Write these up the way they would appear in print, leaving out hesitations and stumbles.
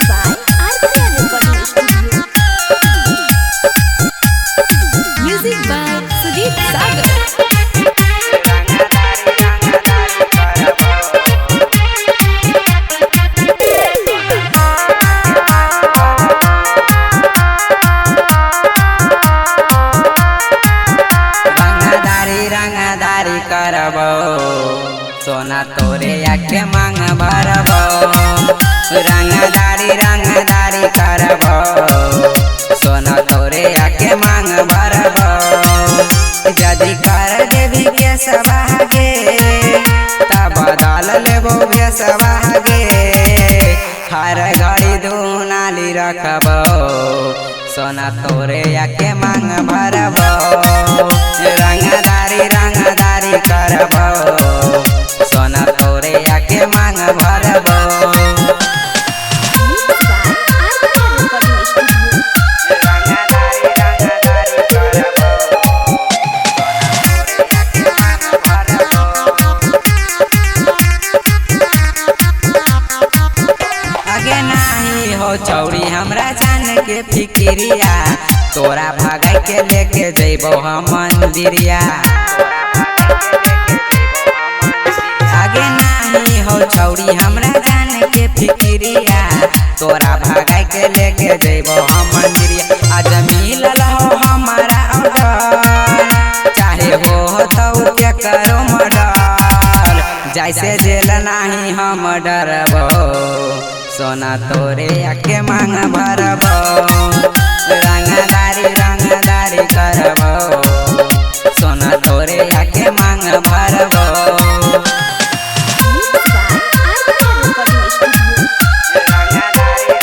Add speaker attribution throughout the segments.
Speaker 1: by RPN Recording Studio. Music by Sudip Sagar.
Speaker 2: रंगदारी करबो सोना तोरे आके मांग भरबो रंगदारी करबो सोना तोरे आके मांग भरबो यदि कर देवी के सबागे तब बदल लेबो भेसबागे हर घड़ी दूनाली रखबो सोना तोरे आके मांग भरबो रंगदारी करबो सोना तोरे आके मांग भरबो
Speaker 1: Music by RPN Recording Studio.
Speaker 2: रंगदारी करबो सोना तोरे आके मांग भरबो आगे नाही हो छौड़ी हमरा जान के फिक्रिया तोरा भागै के लेके जइबो हम मंदिरिया आगे नाही हो छौड़ी हमरा जान के फिक्रिया तोरा भागै के लेके जइबो हम मंदिरिया आज मिलल हो हमारा ऑर्डर चाहे हो तो के करो मर्डर जैसे जेल नाही हम डरबो सोना तोरे आके मांग भरबो रंगदारी करबो सोना तोरे आके मांग भरबो
Speaker 1: Music by RPN Recording Studio.
Speaker 2: रंगदारी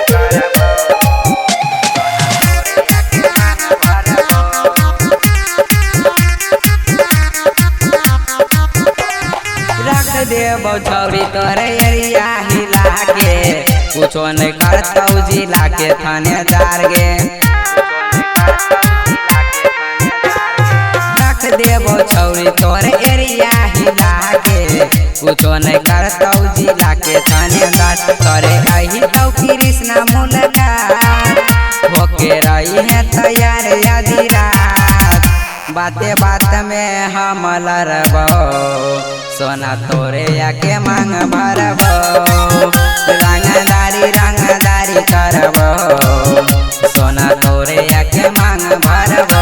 Speaker 2: करबो सोना तोरे आके मांग भरबो रख देबो छौरी तोरे एरिया हिला के कुछो नहीं करतौ जिला के थानेदार गे रख देबो छौरी तोरे एरिया हिला के कुछो नहीं करतौ जिला के थानेदार तोरे अही तो कृष्णा मुलाकात होके रही है तैयार आधी रात बात में हम लड़बो सोना तोरे आके मांग भरबो रंगदारी करबो सोना तोरे आके मांग भरबो।